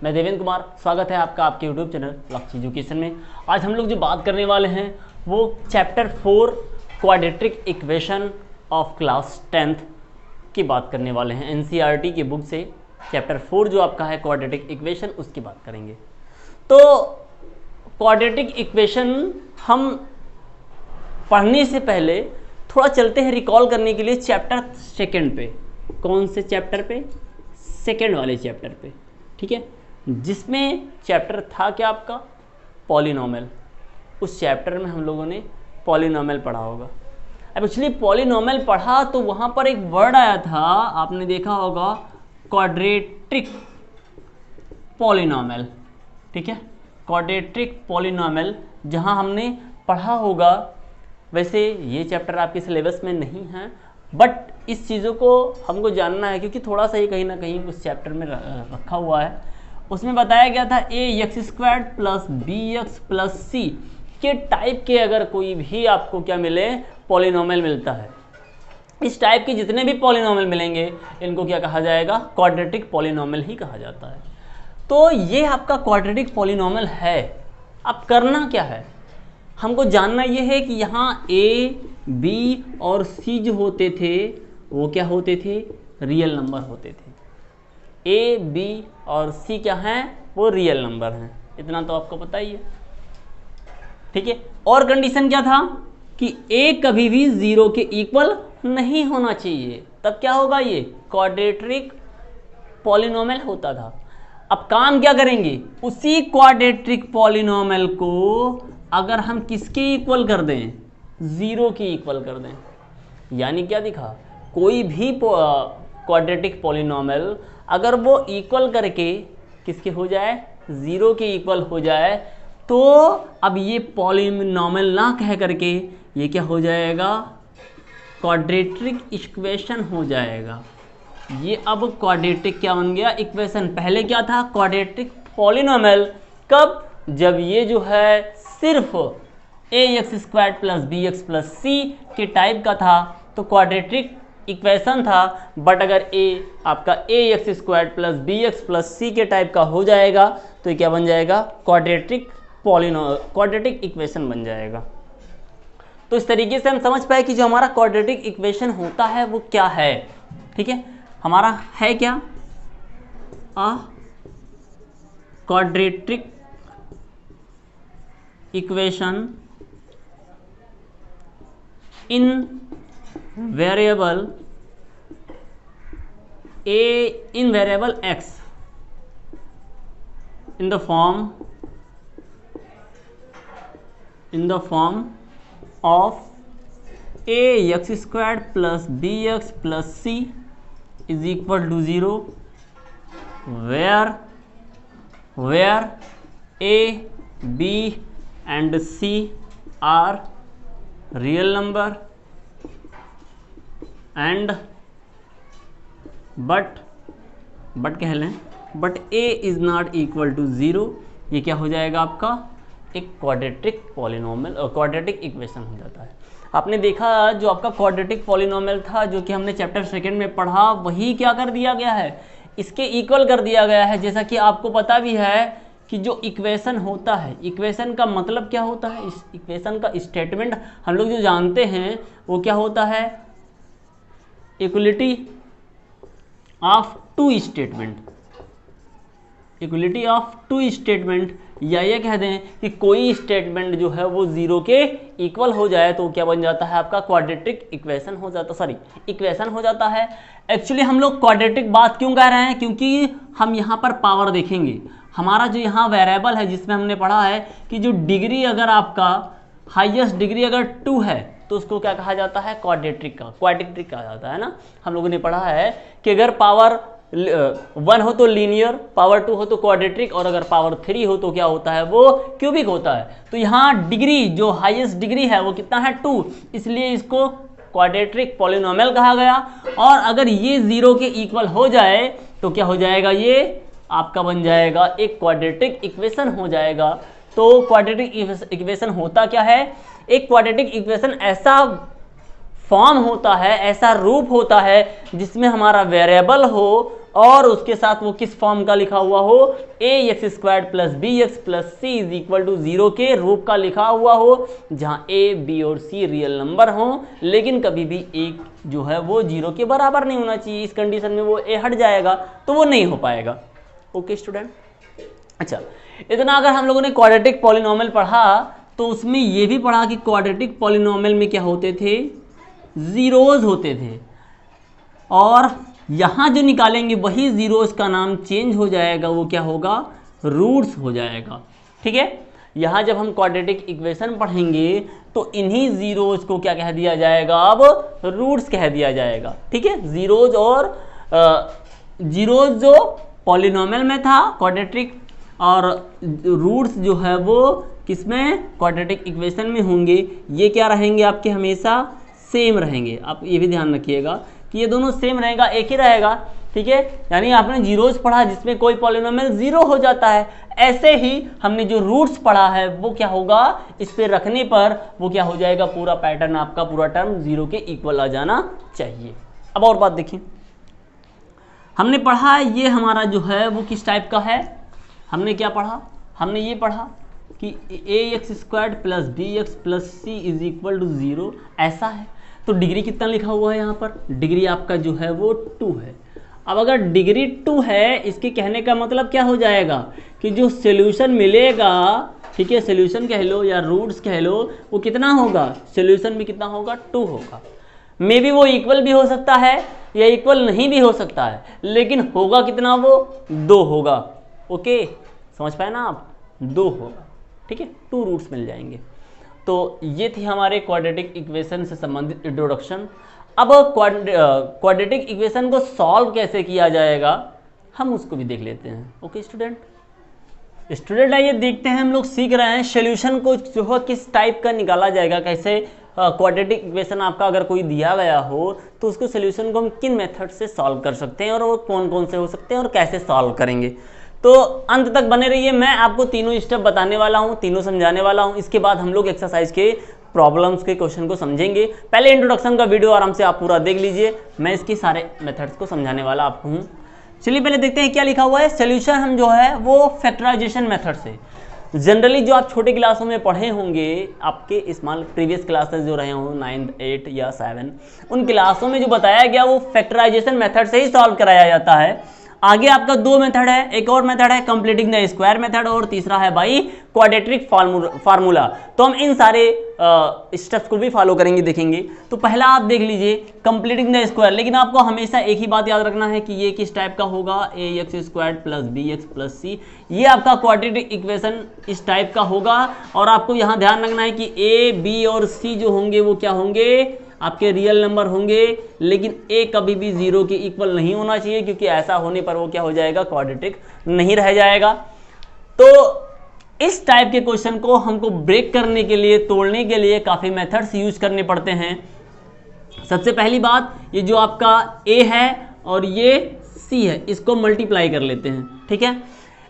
मैं देवेंद्र कुमार, स्वागत है आपका आपके YouTube चैनल लक्ष्य एजुकेशन में। आज हम लोग जो बात करने वाले हैं वो chapter 4 quadratic equation of class 10th की बात करने वाले हैं। NCERT की बुक से चैप्टर 4 जो आपका है क्वाड्रेटिक इक्वेशन, उसकी बात करेंगे। तो क्वाड्रेटिक इक्वेशन हम पढ़ने से पहले थोड़ा चलते हैं रिकॉल करने के लिए चैप्टर 2 पे। कौन से चैप्टर पे? सेकेंड वाले चैप्टर पे, ठीक है, जिसमें चैप्टर था क्या आपका? पॉलिनोमियल। उस चैप्टर में हम लोगों ने पॉलिनोमियल पढ़ा होगा। अब एक्चुअली पॉलिनोमियल पढ़ा तो वहां पर एक वर्ड आया था, आपने देखा होगा, क्वाड्रेटिक पॉलिनोमियल, ठीक है, क्वाड्रेटिक पॉलिनोमियल, जहां हमने पढ़ा होगा। वैसे ये चैप्टर आपके सिलेबस में नहीं है, बट इस चीज़ों को हमको जानना है क्योंकि थोड़ा सा ही कहीं ना कहीं उस चैप्टर में रखा हुआ है। उसमें बताया गया था ax² + bx + c के टाइप के अगर कोई भी आपको क्या मिले, पॉलिनोमियल मिलता है, इस टाइप के जितने भी पॉलिनोमियल मिलेंगे इनको क्या कहा जाएगा? क्वाड्रेटिक पॉलिनोमियल ही कहा जाता है। तो ये आपका क्वाड्रेटिक पॉलिनोमियल है। अब करना क्या है, हमको जानना ये है कि यहाँ a, b और c जो होते थे वो क्या होते थे? रियल नंबर होते थे। a, b और c क्या हैं? वो रियल नंबर हैं। इतना तो आपको पता ही है, ठीक है। और कंडीशन क्या था कि a कभी भी 0 के इक्वल नहीं होना चाहिए, तब क्या होगा? ये क्वाड्रेटिक पॉलिनोमियल होता था। अब काम क्या करेंगे? उसी क्वाड्रेटिक पॉलिनोमियल को अगर हम किसके इक्वल कर दें? 0 के इक्वल कर दें। यानी क्या दिखा? कोई भी क्वाड्रेटिक पॉलिनोमियल अगर वो इक्वल करके किसके हो जाए? 0 के इक्वल हो जाए, तो अब ये पॉलिनोमियल ना कह करके ये क्या हो जाएगा? क्वाड्रेटिक इक्वेशन हो जाएगा। ये अब क्वाड्रेटिक क्या बन गया? इक्वेशन। पहले क्या था? Quadratic polynomial. कब? जब ये जो है सिर्फ ax² + bx + c के टाइप का था तो क्वाड्रेटिक इक्वेशन था। बट अगर आपका ax² + bx + c के टाइप का हो जाएगा तो ये क्या बन जाएगा? क्वाड्रेटिक इक्वेशन बन जाएगा। तो इस तरीके से हम समझ पाए कि जो हमारा क्वाड्रेटिक इक्वेशन होता है वो क्या है, ठीक है। हमारा है क्या? Quadratic equation in variable x in the form of ax² + bx + c is equal to 0 where a, b and c are real number and but कह लें but a is not equal to 0। ये क्या हो जाएगा आपका? एक quadratic polynomial और quadratic equation हो जाता है। आपने देखा जो आपका क्वाड्रेटिक पॉलिनोमियल था जो कि हमने चैप्टर 2 में पढ़ा, वही क्या कर दिया गया है? इसके इक्वल कर दिया गया है। जैसा कि आपको पता भी है कि जो इक्वेशन होता है, इक्वेशन का मतलब क्या होता है? इस इक्वेशन का स्टेटमेंट हम लोग जो जानते हैं वो क्या होता है? Equality of two statement. Equality of two statement, या ये कह दें कि कोई स्टेटमेंट जो है वो 0 के इक्वल हो जाए तो क्या बन जाता है? आपका क्वाड्रेटिक इक्वेशन हो जाता, इक्वेशन हो जाता है। एक्चुअली हम लोग क्वाड्रेटिक बात क्यों कह रहे हैं? क्योंकि हम यहाँ पर पावर देखेंगे। हमारा जो यहाँ वेरिएबल है जिसमें हमने पढ़ा है कि जो डिग्री अगर आपका हाईएस्ट डिग्री अगर 2 है तो उसको क्या कहा जाता है? क्वाड्रेटिक कहा जाता है ना। हम लोगों ने पढ़ा है कि अगर पावर 1 हो तो लीनियर, पावर 2 हो तो क्वाड्रेटिक, और अगर पावर 3 हो तो क्या होता है? वो क्यूबिक होता है। तो यहाँ डिग्री जो हाईएस्ट डिग्री है वो कितना है? 2, इसलिए इसको क्वाड्रेटिक पॉलिनोमियल कहा गया। और अगर ये 0 के इक्वल हो जाए तो क्या हो जाएगा? ये आपका बन जाएगा एक क्वाड्रेटिक इक्वेशन हो जाएगा। तो क्वाड्रेटिक इक्वेशन होता क्या है? एक क्वाड्रेटिक इक्वेशन ऐसा फॉर्म होता है, ऐसा रूप होता है जिसमें हमारा वेरिएबल हो और उसके साथ वो किस फॉर्म का लिखा हुआ हो, ax square plus B x plus c is equal to 0 के रूप का लिखा हुआ हो, जहां a, b और c रियल नंबर हो, लेकिन कभी भी एक जो है वो 0 के बराबर नहीं होना चाहिए। इस कंडीशन में वो a हट जाएगा तो वो नहीं हो पाएगा। ओके स्टूडेंट, अच्छा इतना अगर हम लोगों ने क्वाड्रेटिक पॉलिनोमियल पढ़ा तो उसमें ये भी पढ़ा कि क्वाड्रेटिक पॉलिनोमियल में क्या होते थे, जीरोज होते थे, और यहाँ जो निकालेंगे वही जीरोज का नाम चेंज हो जाएगा, वो क्या होगा, रूट्स हो जाएगा। ठीक है, यहाँ जब हम क्वाड्रेटिक इक्वेशन पढ़ेंगे तो इन्हीं जीरोज को क्या कह दिया जाएगा, अब रूट्स कह दिया जाएगा। ठीक है, जीरोज और जीरोज जो पॉलिनोमियल में था क्वाड्रेटिक, और रूट्स जो है वो किसमें, क्वाड्रेटिक इक्वेशन में होंगे। ये क्या रहेंगे आपके, हमेशा सेम रहेंगे। आप ये भी ध्यान रखिएगा कि ये दोनों सेम रहेगा, एक ही रहेगा। ठीक है, यानी आपने जीरोज पढ़ा जिसमें कोई पॉलिनोमियल जीरो हो जाता है, ऐसे ही हमने जो रूट्स पढ़ा है वो क्या होगा, इस पे रखने पर वो क्या हो जाएगा, पूरा पैटर्न आपका, पूरा टर्म जीरो के इक्वल आ जाना चाहिए। अब और बात देखिए, हमने पढ़ा ये हमारा जो है वो किस टाइप का है, हमने क्या पढ़ा, हमने ये पढ़ा कि ax square plus B x plus c is equal to 0 ऐसा है। तो डिग्री कितना लिखा हुआ है यहाँ पर, डिग्री आपका जो है वो 2 है। अब अगर डिग्री 2 है, इसके कहने का मतलब क्या हो जाएगा कि जो सोल्यूशन मिलेगा, ठीक है, सोल्यूशन कह लो या रूट्स कह लो, वो कितना होगा, सोल्यूशन भी कितना होगा, 2 होगा। मे बी वो इक्वल भी हो सकता है या इक्वल नहीं भी हो सकता है, लेकिन होगा कितना, वो 2 होगा। ओके, समझ पाए ना आप, 2 होगा। ठीक है, 2 रूट्स मिल जाएंगे। तो ये थी हमारे क्वाड्रेटिक इक्वेशन से संबंधित इंट्रोडक्शन। अब क्वाड्रेटिक इक्वेशन को सॉल्व कैसे किया जाएगा हम उसको भी देख लेते हैं। ओके स्टूडेंट आइए देखते हैं, हम लोग सीख रहे हैं सोल्यूशन को जो है किस टाइप का निकाला जाएगा, कैसे क्वाड्रेटिक इक्वेशन आपका अगर कोई दिया गया हो तो उसको सोल्यूशन को हम किन मेथड से सॉल्व कर सकते हैं और वो कौन कौन से हो सकते हैं और कैसे सॉल्व करेंगे। तो अंत तक बने रहिए, मैं आपको तीनों स्टेप बताने वाला हूं, तीनों समझाने वाला हूं। इसके बाद हम लोग एक्सरसाइज के प्रॉब्लम्स के क्वेश्चन को समझेंगे। पहले इंट्रोडक्शन का वीडियो आराम से आप पूरा देख लीजिए, मैं इसके सारे मेथड्स को समझाने वाला आपको हूँ। चलिए पहले देखते हैं क्या लिखा हुआ है। सोल्यूशन हम जो है वो फैक्टराइजेशन मेथड से, जनरली जो आप छोटे क्लासों में पढ़े होंगे, आपके स्मॉल प्रीवियस क्लासेस जो रहे हों 9th 8 या 7, उन क्लासों में जो बताया गया वो फैक्टराइजेशन मेथड से ही सॉल्व कराया जाता है। आगे आपका 2 मेथड है, एक और मेथड है कंप्लीटिंग द स्क्वायर मेथड, और तीसरा है भाई क्वाड्रेटिक फार्मूला। तो हम इन सारे स्टेप्स को भी फॉलो करेंगे, देखेंगे। तो पहला आप देख लीजिए कंप्लीटिंग द स्क्वायर, लेकिन आपको हमेशा एक ही बात याद रखना है कि ये किस टाइप का होगा, ax square plus B x plus C, ये आपका क्वाड्रेटिक इक्वेशन इस टाइप का होगा। और आपको यहाँ ध्यान रखना है कि a, b और c जो होंगे वो क्या होंगे, आपके रियल नंबर होंगे, लेकिन a कभी भी 0 के इक्वल नहीं होना चाहिए, क्योंकि ऐसा होने पर वो क्या हो जाएगा, क्वाड्रेटिक नहीं रह जाएगा। तो इस टाइप के क्वेश्चन को हमको ब्रेक करने के लिए, तोड़ने के लिए काफ़ी मेथड्स यूज करने पड़ते हैं। सबसे पहली बात, ये जो आपका a है और ये c है, इसको मल्टीप्लाई कर लेते हैं। ठीक है,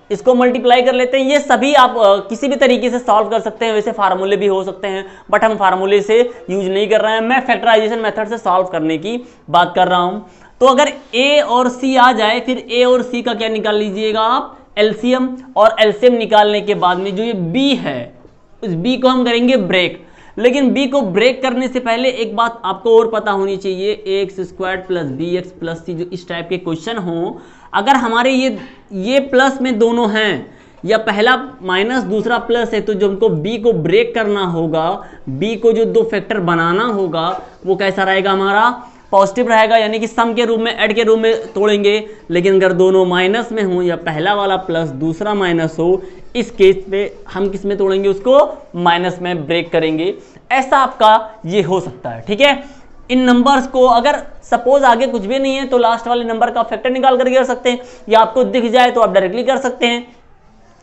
इसको मल्टीप्लाई कर लेते हैं। ये सभी आप किसी भी तरीके से सॉल्व कर सकते हैं, वैसे फार्मूले भी हो सकते हैं, बट हम फार्मूले से यूज नहीं कर रहे हैं, मैं फैक्टराइजेशन मेथड से सॉल्व करने की बात कर रहा हूं। तो अगर a और c आ जाए, फिर a और c का क्या निकाल लीजिएगा आप, एलसीएम, और एलसीएम निकालने के बाद में जो ये b है, उस b को हम करेंगे ब्रेक। लेकिन b को ब्रेक करने से पहले एक बात आपको और पता होनी चाहिए, ax square plus B x plus C जो इस टाइप के क्वेश्चन हो, अगर हमारे ये प्लस में दोनों हैं या पहला माइनस दूसरा प्लस है, तो जो हमको b को ब्रेक करना होगा, b को जो 2 फैक्टर बनाना होगा वो कैसा रहेगा, हमारा पॉजिटिव रहेगा, यानी कि सम के रूप में, ऐड के रूप में तोड़ेंगे। लेकिन अगर दोनों माइनस में हो या पहला वाला प्लस दूसरा माइनस हो, इस केस में हम किस में तोड़ेंगे, उसको माइनस में ब्रेक करेंगे। ऐसा आपका ये हो सकता है। ठीक है, इन नंबर्स को अगर सपोज आगे कुछ भी नहीं है तो लास्ट वाले नंबर का फैक्टर निकाल करके कर सकते हैं, या आपको दिख जाए तो आप डायरेक्टली कर सकते हैं।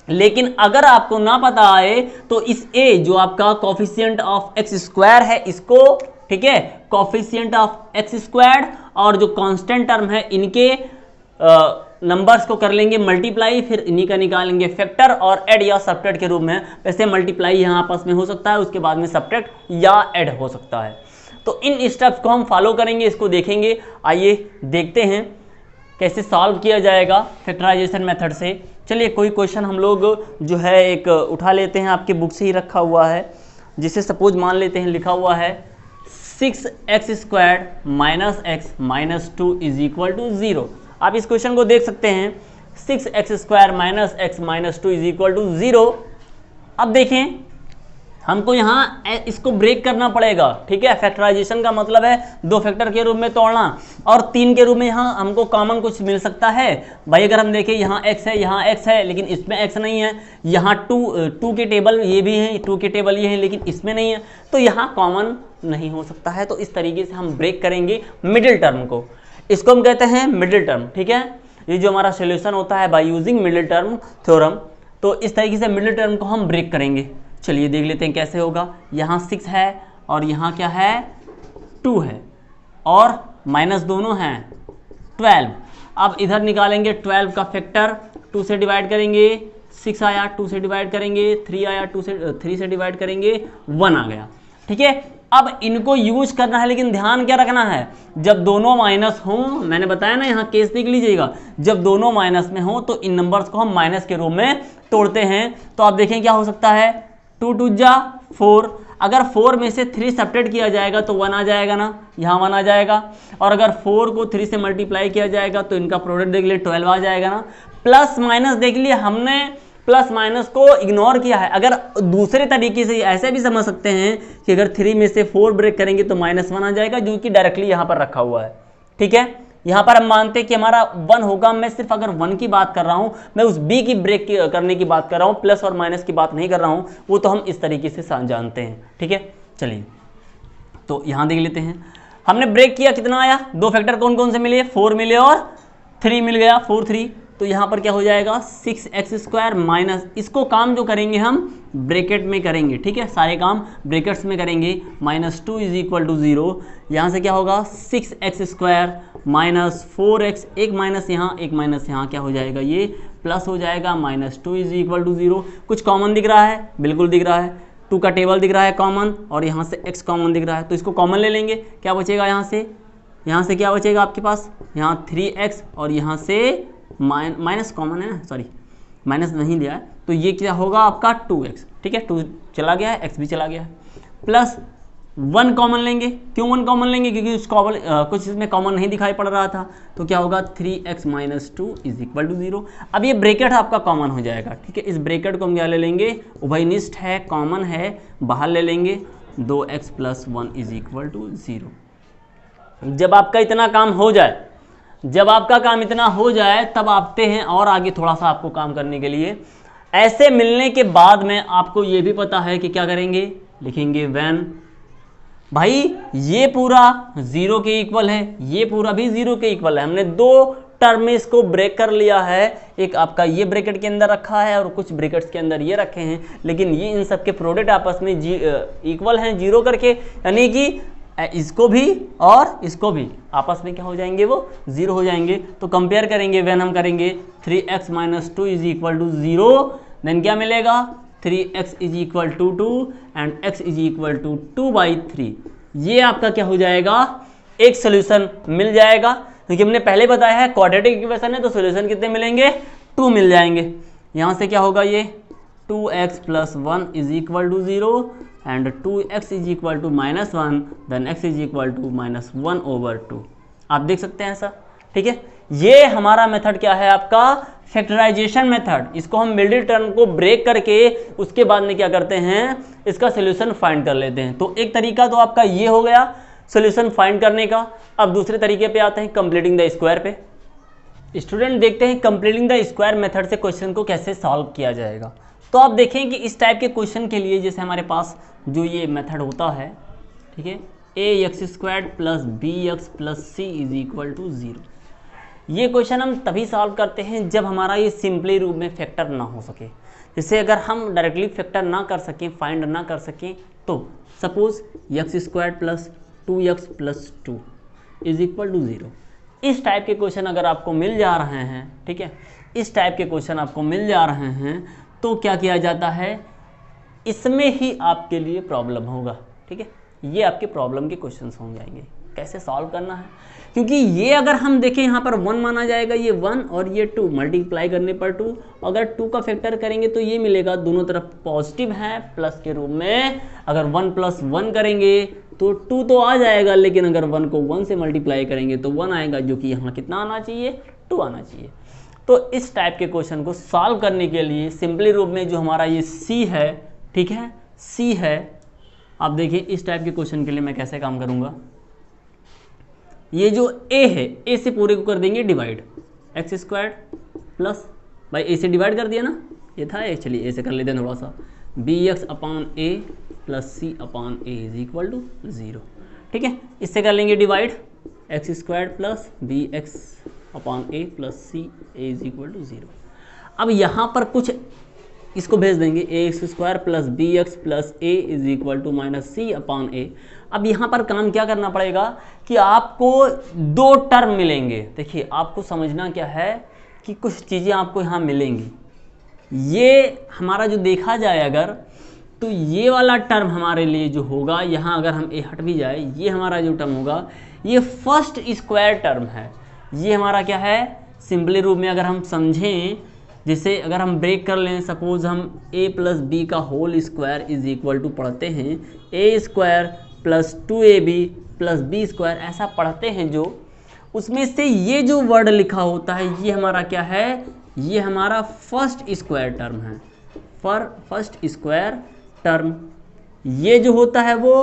लेकिन अगर आपको ना पता आए तो इस a जो आपका कोफिशिएंट ऑफ एक्स स्क्वायर है, इसको, ठीक है, कोफिशिएंट ऑफ एक्स स्क्वायर और जो कांस्टेंट टर्म है इनके नंबर्स को कर लेंगे मल्टीप्लाई, फिर इन्हीं का निकालेंगे फैक्टर, और ऐड या सब्ट्रैक्ट के रूप में। वैसे मल्टीप्लाई यहाँ आपस में हो सकता है, उसके बाद में सब्ट्रैक्ट या ऐड हो सकता है। तो इन स्टेप्स को हम फॉलो करेंगे, इसको देखेंगे। आइए देखते हैं। कैसे सॉल्व किया जाएगा फैक्टराइजेशन मेथड से। चलिए कोई क्वेश्चन हम लोग जो है एक उठा लेते हैं, आपके बुक से ही रखा हुआ है, जिसे सपोज मान लेते हैं लिखा हुआ है 6x² minus x minus 2 is equal to 0। आप इस क्वेश्चन को देख सकते हैं 6x² minus x minus 2 is equal to 0। अब देखें हमको यहाँ इसको ब्रेक करना पड़ेगा, ठीक है। फैक्टराइजेशन का मतलब है दो फैक्टर के रूप में तोड़ना, और 3 के रूप में यहाँ हमको कॉमन कुछ मिल सकता है। भाई अगर हम देखें यहाँ x है, यहाँ x है, लेकिन इसमें x नहीं है, यहाँ 2 के टेबल ये भी हैं, 2 के टेबल ये हैं, लेकिन इसमें नहीं है, तो यहाँ कॉमन नहीं हो सकता है। तो इस तरीके से हम ब्रेक करेंगे मिडिल टर्म को, इसको हम कहते हैं मिडिल टर्म, ठीक है। ये जो हमारा सोल्यूशन होता है by using middle term theorem, तो इस तरीके से मिडिल टर्म को हम ब्रेक करेंगे। चलिए देख लेते हैं कैसे होगा। यहाँ 6 है और यहाँ क्या है 2 है, और माइनस दोनों हैं 12। अब इधर निकालेंगे 12 का फैक्टर, 2 से डिवाइड करेंगे 6 आया, 2 से डिवाइड करेंगे 3 आया, 3 से डिवाइड करेंगे 1 आ गया, ठीक है। अब इनको यूज करना है, लेकिन ध्यान क्या रखना है, जब दोनों माइनस हों, मैंने बताया ना यहाँ केस देख लीजिएगा, जब दोनों माइनस में हो तो इन नंबर्स को हम माइनस के रूप में तोड़ते हैं। तो आप देखें क्या हो सकता है, 2 2 जा 4, अगर 4 में से 3 सब्ट्रैक्ट किया जाएगा तो 1 आ जाएगा ना, यहाँ 1 आ जाएगा, और अगर 4 को 3 से मल्टीप्लाई किया जाएगा तो इनका प्रोडक्ट देख लिए 12 आ जाएगा ना। प्लस माइनस देख लिए, हमने प्लस माइनस को इग्नोर किया है। अगर दूसरे तरीके से ऐसे भी समझ सकते हैं कि अगर 3 में से 4 ब्रेक करेंगे तो -1 आ जाएगा, जो कि डायरेक्टली यहाँ पर रखा हुआ है, ठीक है। यहाँ पर हम मानते हैं कि हमारा 1 होगा, मैं सिर्फ अगर 1 की बात कर रहा हूँ, मैं उस b की ब्रेक करने की बात कर रहा हूँ, प्लस और माइनस की बात नहीं कर रहा हूँ, वो तो हम इस तरीके से जानते हैं, ठीक है। चलिए तो यहाँ देख लेते हैं, हमने ब्रेक किया, कितना आया, 2 फैक्टर कौन कौन से मिले, 4 मिले और 3 मिल गया, 4 3, तो यहाँ पर क्या हो जाएगा 6x² माइनस, इसको काम जो करेंगे हम ब्रैकेट में करेंगे, ठीक है, सारे काम ब्रैकेट्स में करेंगे, -2 इज इक्वल टू 0। यहाँ से क्या होगा 6x² माइनस 4x, एक माइनस यहाँ क्या हो जाएगा, ये प्लस हो जाएगा, -2 इज इक्वल टू 0। कुछ कॉमन दिख रहा है, बिल्कुल दिख रहा है, 2 का टेबल दिख रहा है कॉमन, और यहाँ से x कॉमन दिख रहा है, तो इसको कॉमन ले लेंगे, क्या बचेगा यहाँ से क्या बचेगा आपके पास, यहाँ 3x, और यहाँ से माइनस कॉमन है ना, सॉरी माइनस नहीं दिया है, तो ये क्या होगा आपका 2x, ठीक है, 2 चला गया है, x भी चला गया है, प्लस 1 कॉमन लेंगे। क्यों 1 कॉमन लेंगे, क्योंकि उस कुछ इसमें कॉमन नहीं दिखाई पड़ रहा था, तो क्या होगा 3x minus 2 is equal to 0। अब ये ब्रैकेट आपका कॉमन हो जाएगा, ठीक है, इस ब्रैकेट को हम क्या ले लेंगे, उभयनिष्ठ है, कॉमन है, बाहर ले लेंगे, 2x plus 1 is equal to 0। जब आपका इतना काम हो जाए, तब आते हैं और आगे थोड़ा सा आपको काम करने के लिए। ऐसे मिलने के बाद में आपको ये भी पता है कि क्या करेंगे, लिखेंगे व्हेन, भाई ये पूरा 0 के इक्वल है, ये पूरा भी 0 के इक्वल है, हमने 2 टर्म में इसको ब्रेक कर लिया है, एक आपका ये ब्रैकेट के अंदर रखा है और कुछ ब्रैकेट्स के अंदर ये रखे हैं, लेकिन ये इन सब के प्रोडक्ट आपस में इक्वल हैं 0 करके, यानी कि इसको भी और इसको भी आपस में क्या हो जाएंगे, वो 0 हो जाएंगे। तो कंपेयर करेंगे, व्हेन हम करेंगे 3x minus 2 is equal to 0, then क्या मिलेगा 3x is equal to 2 and x is equal to 2/3। ये आपका क्या हो जाएगा, एक सोल्यूशन मिल जाएगा, क्योंकि हमने पहले बताया है क्वाड्रेटिक इक्वेशन है, तो सोल्यूशन कितने मिलेंगे, 2 मिल जाएंगे। यहाँ से क्या होगा, ये 2x plus 1 is equal to 0 and 2x is equal to -1, then x is equal to -1/2। आप देख सकते हैं ऐसा, ठीक है। ये हमारा मेथड क्या है आपका, फैक्टराइजेशन मेथड। इसको हम मिडिल टर्म को ब्रेक करके उसके बाद में क्या करते हैं, इसका सोल्यूशन फाइंड कर लेते हैं। तो एक तरीका तो आपका ये हो गया सोल्यूशन फाइंड करने का। अब दूसरे तरीके पे आते हैं, कंप्लीटिंग द स्क्वायर पे। स्टूडेंट देखते हैं कंप्लीटिंग द स्क्वायर मेथड से क्वेश्चन को कैसे सॉल्व किया जाएगा। तो आप देखें कि इस टाइप के क्वेश्चन के लिए जैसे हमारे पास जो ये मेथड होता है, ठीक है, ax² plus bx plus c is equal to 0। ये क्वेश्चन हम तभी सॉल्व करते हैं जब हमारा ये सिंपली रूप में फैक्टर ना हो सके। जैसे अगर हम डायरेक्टली फैक्टर ना कर सकें, फाइंड ना कर सकें, तो suppose x² plus 2x plus 2 is equal to 0। इस टाइप के क्वेश्चन अगर आपको मिल जा रहे हैं, ठीक है, इस टाइप के क्वेश्चन आपको मिल जा रहे हैं, तो क्या किया जाता है, इसमें ही आपके लिए प्रॉब्लम होगा, ठीक है, ये आपके प्रॉब्लम के क्वेश्चंस हो जाएंगे। कैसे सॉल्व करना है, क्योंकि ये अगर हम देखें यहाँ पर 1 माना जाएगा, ये 1 और ये 2 मल्टीप्लाई करने पर 2, अगर 2 का फैक्टर करेंगे तो ये मिलेगा, दोनों तरफ पॉजिटिव है प्लस के रूप में। अगर 1 + 1 करेंगे तो 2 तो आ जाएगा, लेकिन अगर 1 को 1 से मल्टीप्लाई करेंगे तो 1 आएगा, जो कि यहाँ कितना आना चाहिए, 2 आना चाहिए। तो इस टाइप के क्वेश्चन को सॉल्व करने के लिए सिंपली रूप में जो हमारा ये C है, ठीक है, C है, आप देखिए इस टाइप के क्वेश्चन के लिए मैं कैसे काम करूँगा। ये जो A है, A से पूरे को कर देंगे डिवाइड, x² प्लस, भाई A से डिवाइड कर दिया ना, ये था A, चलिए A से कर लेते हैं थोड़ा सा, bx/a प्लस c/a = 0, ठीक है। इससे कर लेंगे divide, x² plus bx/a plus c = 0। अब यहाँ पर कुछ इसको भेज देंगे, ax² plus bx plus a = -c/a। अब यहाँ पर काम क्या करना पड़ेगा कि आपको 2 टर्म मिलेंगे। देखिए आपको समझना क्या है कि कुछ चीज़ें आपको यहाँ मिलेंगी। ये हमारा जो देखा जाए अगर, तो ये वाला टर्म हमारे लिए जो होगा, यहाँ अगर हम a हट भी जाए, ये हमारा जो टर्म होगा ये फर्स्ट स्क्वायर टर्म है। ये हमारा क्या है, सिंपली रूप में अगर हम समझें, जैसे अगर हम ब्रेक कर लें, सपोज हम a प्लस बी का होल स्क्वायर = पढ़ते हैं a² plus 2ab plus b², ऐसा पढ़ते हैं जो, उसमें से ये जो वर्ड लिखा होता है ये हमारा क्या है, ये हमारा फर्स्ट स्क्वायर टर्म है, फर्स्ट स्क्वायर टर्म। ये जो होता है वो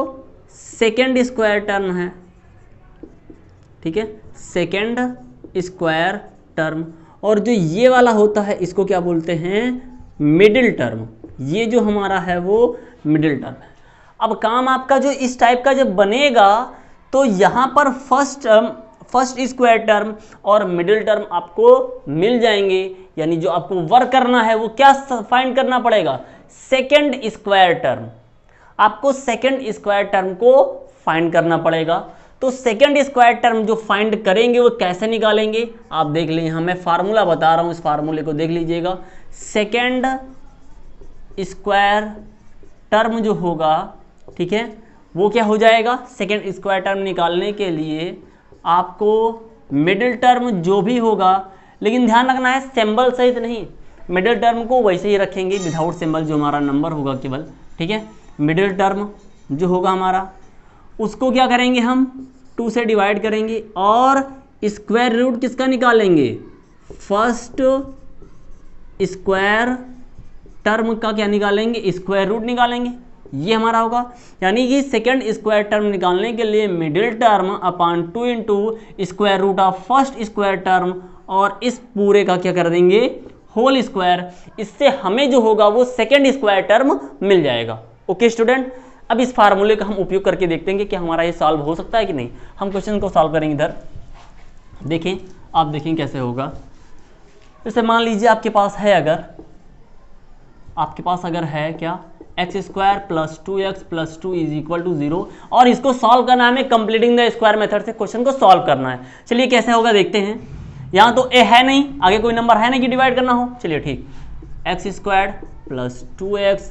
सेकेंड स्क्वायर टर्म है, ठीक है, सेकेंड स्क्वायर टर्म। और जो ये वाला होता है इसको क्या बोलते हैं, मिडिल टर्म। ये जो हमारा है वो मिडिल टर्म है। अब काम आपका जो इस टाइप का जब बनेगा तो यहाँ पर फर्स्ट स्क्वायर टर्म और मिडिल टर्म आपको मिल जाएंगे, यानी जो आपको वर्क करना है वो क्या फाइंड करना पड़ेगा, सेकेंड स्क्वायर टर्म। आपको सेकेंड स्क्वायर टर्म को फाइंड करना पड़ेगा। तो सेकेंड स्क्वायर टर्म जो फाइंड करेंगे वो कैसे निकालेंगे, आप देख लीजिए, यहाँ मैं फार्मूला बता रहा हूँ, इस फार्मूले को देख लीजिएगा। सेकेंड स्क्वायर टर्म जो होगा, ठीक है, वो क्या हो जाएगा, सेकेंड स्क्वायर टर्म निकालने के लिए आपको मिडिल टर्म जो भी होगा, लेकिन ध्यान रखना है सिंबल सहित नहीं, मिडिल टर्म को वैसे ही रखेंगे विदाउट सिंबल, जो हमारा नंबर होगा केवल, ठीक है। मिडिल टर्म जो होगा हमारा, उसको क्या करेंगे, हम 2 से डिवाइड करेंगे और स्क्वायर रूट किसका निकालेंगे, फर्स्ट स्क्वायर टर्म का क्या निकालेंगे, स्क्वायर रूट निकालेंगे, ये हमारा होगा। यानी कि सेकेंड स्क्वायर टर्म निकालने के लिए middle term upon 2 × square root of first square term, और इस पूरे का क्या कर देंगे, होल स्क्वायर। इससे हमें जो होगा वो सेकेंड स्क्वायर टर्म मिल जाएगा। ओके स्टूडेंट, अब इस फार्मूले का हम उपयोग करके देखते हैं कि हमारा ये सॉल्व हो सकता है कि नहीं। हम क्वेश्चन को सॉल्व करेंगे। इधर देखें, आप देखें कैसे होगा। जैसे मान लीजिए आपके पास है, अगर है क्या, x² प्लस 2x प्लस 2 = 0, और इसको सॉल्व करना है हमें कंप्लीटिंग द स्क्वायर मेथड से, क्वेश्चन को सॉल्व करना है। चलिए कैसे होगा देखते हैं। यहाँ तो a है नहीं, आगे कोई नंबर है नहीं कि डिवाइड करना हो, चलिए ठीक, x² प्लस 2x,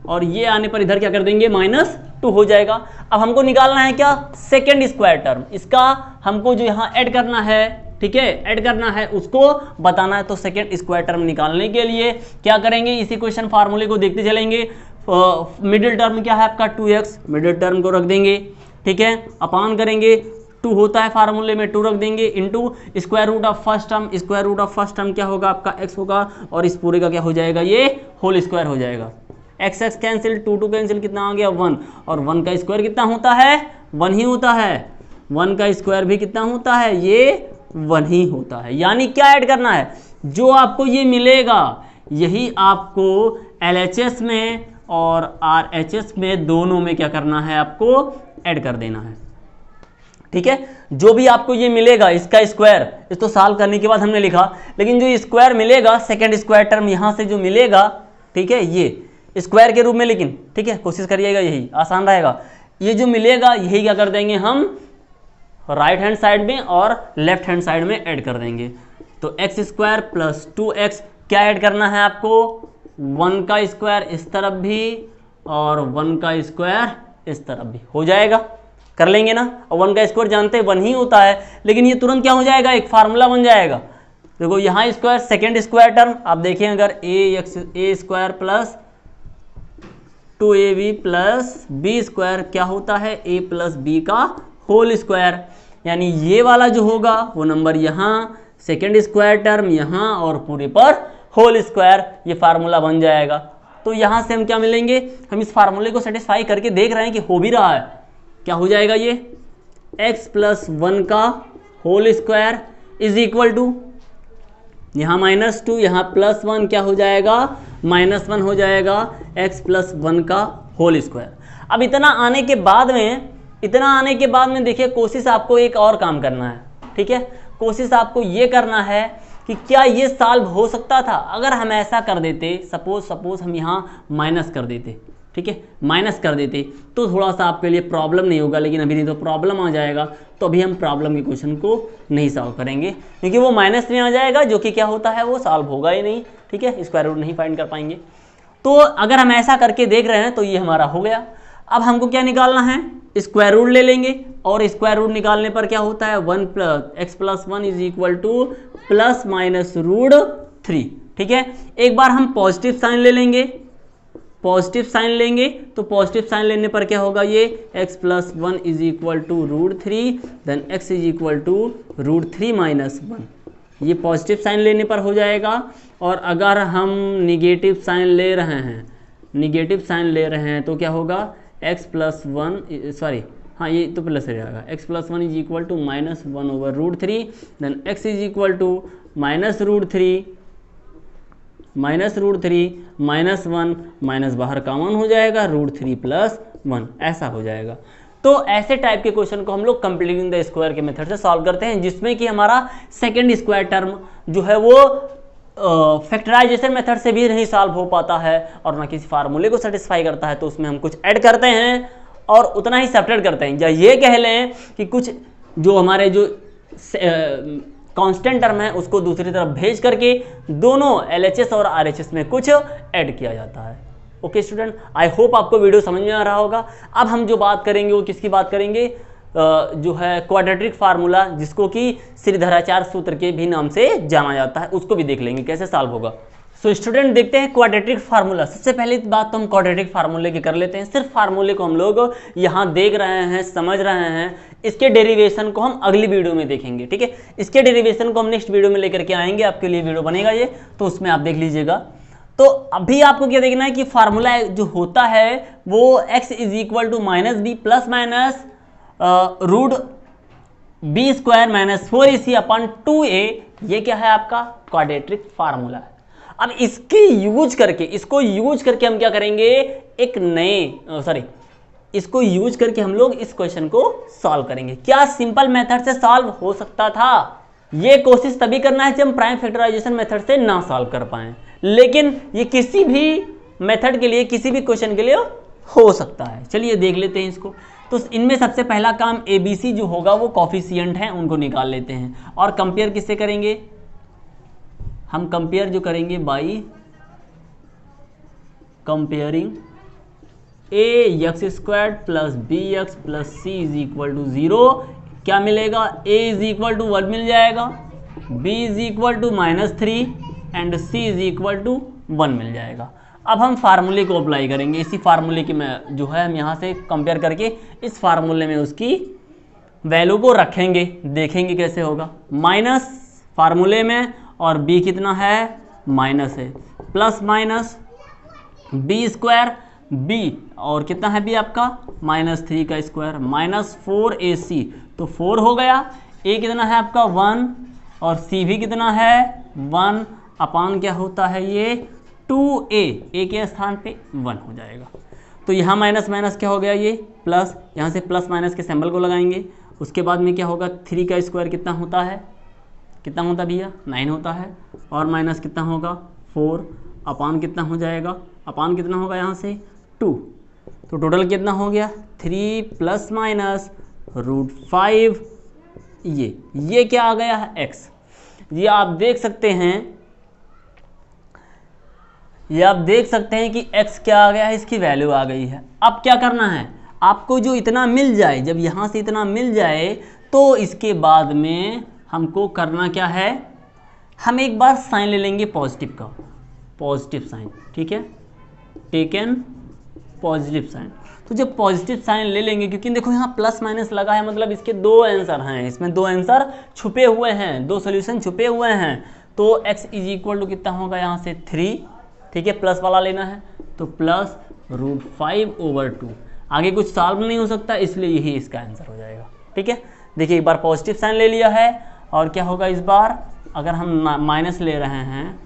और ये आने पर इधर क्या कर देंगे, -2 हो जाएगा। अब हमको निकालना है क्या, सेकेंड स्क्वायर टर्म। इसका हमको जो यहाँ ऐड करना है, ठीक है, ऐड करना है, उसको बताना है। तो सेकेंड स्क्वायर टर्म निकालने के लिए क्या करेंगे, इसी क्वेश्चन फार्मूले को देखते चलेंगे। मिडिल टर्म क्या है आपका 2x, मिडिल टर्म को रख देंगे, ठीक है, अपान करेंगे, 2 होता है फार्मूले में, 2 रख देंगे, into square root of first term. Square root of first term क्या होगा आपका, x होगा, और इस पूरे का क्या हो जाएगा, ये होल स्क्वायर हो जाएगा। x कैंसिल, 2 कैंसिल, कितना आ गया 1, और 1 का स्क्वायर कितना होता है, 1 ही होता है। 1 का स्क्वायर भी कितना होता है, ये 1 ही होता है। यानी क्या ऐड करना है, जो आपको ये मिलेगा यही आपको LHS में और RHS में, दोनों में क्या करना है, आपको ऐड कर देना है, ठीक है। जो भी आपको ये मिलेगा, इसका स्क्वायर, इसको सॉल्व करने के बाद हमने लिखा, लेकिन जो स्क्वायर मिलेगा, सेकेंड स्क्वायर टर्म यहाँ से जो मिलेगा, ठीक है, ये स्क्वायर के रूप में, लेकिन ठीक है, कोशिश करिएगा, यही आसान रहेगा। ये जो मिलेगा यही क्या कर देंगे हम राइट हैंड साइड में और लेफ्ट हैंड साइड में ऐड कर देंगे। तो x² प्लस 2x क्या ऐड करना है आपको, 1 का स्क्वायर इस तरफ भी और 1 का स्क्वायर इस तरफ भी हो जाएगा। कर लेंगे ना। और 1 का स्क्वायर जानते हैं 1 ही होता है, लेकिन ये तुरंत क्या हो जाएगा, एक फार्मूला बन जाएगा। देखो यहाँ स्क्वायर, सेकेंड स्क्वायर टर्म आप देखें, अगर A square plus 2ab plus B square क्या होता है, a प्लस बी का होल स्क्वायर, यानी ये वाला जो होगा वो नंबर यहाँ, सेकेंड स्क्वायर टर्म यहाँ, और पूरे पर होल स्क्वायर, ये फार्मूला बन जाएगा। तो यहाँ से हम क्या मिलेंगे, हम इस फार्मूले को सेटिस्फाई करके देख रहे हैं कि हो भी रहा है। क्या हो जाएगा ये, x प्लस 1 का whole square is equal to, यहाँ -2 यहाँ +1 क्या हो जाएगा, -1 हो जाएगा, x प्लस 1 का होल स्क्वायर। अब इतना आने के बाद में देखिए, कोशिश आपको एक और काम करना है, ठीक है। कोशिश आपको ये करना है कि क्या ये सॉल्व हो सकता था। अगर हम ऐसा कर देते, सपोज हम यहाँ माइनस कर देते, ठीक है, माइनस कर देते तो थोड़ा सा आपके लिए प्रॉब्लम नहीं होगा, लेकिन अभी नहीं तो प्रॉब्लम आ जाएगा, तो अभी हम प्रॉब्लम के क्वेश्चन को नहीं सॉल्व करेंगे, क्योंकि वो माइनस में आ जाएगा, जो कि क्या होता है वो सॉल्व होगा ही नहीं, ठीक है, स्क्वायर रूट नहीं फाइंड कर पाएंगे। तो अगर हम ऐसा करके देख रहे हैं तो ये हमारा हो गया। अब हमको क्या निकालना है, स्क्वायर रूट ले लेंगे, और स्क्वायर रूट निकालने पर क्या होता है, 1 plus x plus 1 is equal to plus minus root 3, ठीक है। एक बार हम पॉजिटिव साइन ले लेंगे, पॉजिटिव साइन लेंगे तो पॉजिटिव साइन लेने पर क्या होगा, ये x plus 1 is equal to root 3, then x is equal to root 3 minus 1, ये पॉजिटिव साइन लेने पर हो जाएगा। और अगर हम निगेटिव साइन ले रहे हैं, तो क्या होगा, x प्लस 1 सॉरी हाँ ये तो प्लस हो जाएगा, x plus 1 is equal to -1 over root 3, then x is equal to minus root 3 minus 1 minus बाहर कॉमन हो जाएगा, रूट 3 प्लस 1, ऐसा हो जाएगा। तो ऐसे टाइप के क्वेश्चन को हम लोग कंप्लीटिंग द स्क्वायर के मेथड से सॉल्व करते हैं, जिसमें कि हमारा सेकंड स्क्वायर टर्म जो है वो फैक्टराइजेशन मेथड से भी नहीं सॉल्व हो पाता है, और ना किसी फार्मूले को सेटिस्फाई करता है, तो उसमें हम कुछ ऐड करते हैं और उतना ही सेपरेट करते हैं, या ये कह लें कि कुछ जो हमारे जो कांस्टेंट टर्म है उसको दूसरी तरफ भेज करके दोनों LHS और RHS में कुछ ऐड किया जाता है। ओके स्टूडेंट, आई होप आपको वीडियो समझ में आ रहा होगा। अब हम जो बात करेंगे वो किसकी बात करेंगे, जो है क्वाड्रेटिक फार्मूला, जिसको कि श्रीधराचार्य सूत्र के भी नाम से जाना जाता है, उसको भी देख लेंगे कैसे सॉल्व होगा। सो स्टूडेंट देखते हैं क्वाड्रेटिक फार्मूला। सबसे पहली बात तो हम क्वाड्रेटिक फार्मूले की कर लेते हैं। सिर्फ फार्मूले को हम लोग यहाँ देख रहे हैं, समझ रहे हैं, इसके डेरिवेशन को हम अगली वीडियो में देखेंगे, ठीक है। इसके डेरिवेशन को हम नेक्स्ट वीडियो में लेकर के आएंगे, आपके लिए वीडियो बनेगा ये, तो उसमें आप देख लीजिएगा। तो अभी आपको क्या देखना है कि फार्मूला जो होता है वो x is equal to minus b plus minus root b square minus 4ac upon 2a, ये क्या है आपका क्वाड्रेटिक फार्मूला है। अब इसको यूज करके हम क्या करेंगे, इसको यूज करके हम लोग इस क्वेश्चन को सॉल्व करेंगे। क्या सिंपल मेथड से सॉल्व हो सकता था? ये कोशिश तभी करना है जब हम प्राइम फैक्टराइजेशन मेथड से ना सॉल्व कर पाए, लेकिन ये किसी भी मेथड के लिए, किसी भी क्वेश्चन के लिए हो सकता है। चलिए देख लेते हैं इसको। तो इनमें सबसे पहला काम ABC जो होगा वो कॉफिशिएंट हैं, उनको निकाल लेते हैं। और कंपेयर किससे करेंगे, हम कंपेयर जो करेंगे by comparing ax² plus bx plus c is equal to 0। क्या मिलेगा, a इज इक्वल टू 1 मिल जाएगा, b is equal to -3 and c is equal to 1 मिल जाएगा। अब हम फार्मूले को अप्लाई करेंगे, इसी फार्मूले की मैं जो है हम यहाँ से कंपेयर करके इस फार्मूले में उसकी वैल्यू को रखेंगे, देखेंगे कैसे होगा। माइनस फार्मूले में और b कितना है, माइनस है, plus minus b square, b और कितना है b आपका -3 का स्क्वायर माइनस 4ac, तो 4 हो गया। a कितना है आपका 1 और c भी कितना है 1 अपान क्या होता है ये 2a, a के स्थान पे 1 हो जाएगा। तो यहाँ माइनस माइनस क्या हो गया ये प्लस, यहाँ से प्लस माइनस के सिंबल को लगाएंगे। उसके बाद में क्या होगा, 3 का स्क्वायर कितना होता है, कितना होता है भैया 9 होता है, और माइनस कितना होगा 4 अपान कितना हो जाएगा, अपान कितना होगा यहाँ से 2, तो टोटल कितना हो गया 3 प्लस माइनस √5, ये क्या आ गया है x। ये आप देख सकते हैं कि x क्या आ गया है, इसकी वैल्यू आ गई है। अब क्या करना है, आपको जो इतना मिल जाए, जब यहाँ से इतना मिल जाए तो इसके बाद में हमको करना क्या है, हम एक बार साइन ले लेंगे पॉजिटिव का, पॉजिटिव साइन, ठीक है, टेकन पॉजिटिव साइन। तो जब पॉजिटिव साइन ले लेंगे, क्योंकि देखो यहाँ प्लस माइनस लगा है, मतलब इसके दो आंसर हैं, इसमें दो आंसर छुपे हुए हैं, दो सोल्यूशन छुपे हुए हैं। तो x इज इक्वल टू कितना होगा यहाँ से 3, ठीक है, प्लस वाला लेना है तो प्लस √5/2। आगे कुछ सॉल्व नहीं हो सकता, इसलिए यही इसका आंसर हो जाएगा, ठीक है। देखिए एक बार पॉजिटिव साइन ले लिया है, और क्या होगा इस बार, अगर हम माइनस ले रहे हैं,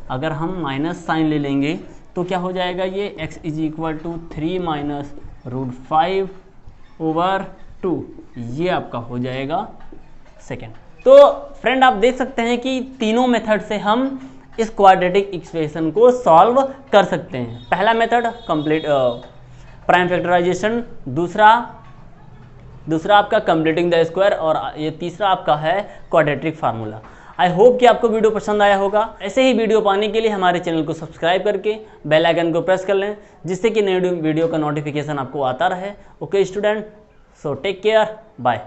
अगर हम माइनस साइन ले लेंगे तो क्या हो जाएगा, ये x इज इक्वल टू 3 - √5/2, ये आपका हो जाएगा सेकेंड। तो फ्रेंड आप देख सकते हैं कि तीनों मेथड से हम इस क्वाड्रेटिक इक्वेशन को सॉल्व कर सकते हैं। पहला मेथड कंप्लीट प्राइम फैक्टराइजेशन, दूसरा आपका कंप्लीटिंग द स्क्वायर, और ये तीसरा आपका है क्वाड्रेटिक फार्मूला। आई होप कि आपको वीडियो पसंद आया होगा। ऐसे ही वीडियो पाने के लिए हमारे चैनल को सब्सक्राइब करके बेल आइकन को प्रेस कर लें, जिससे कि नई वीडियो का नोटिफिकेशन आपको आता रहे। Okay student, so take care, bye.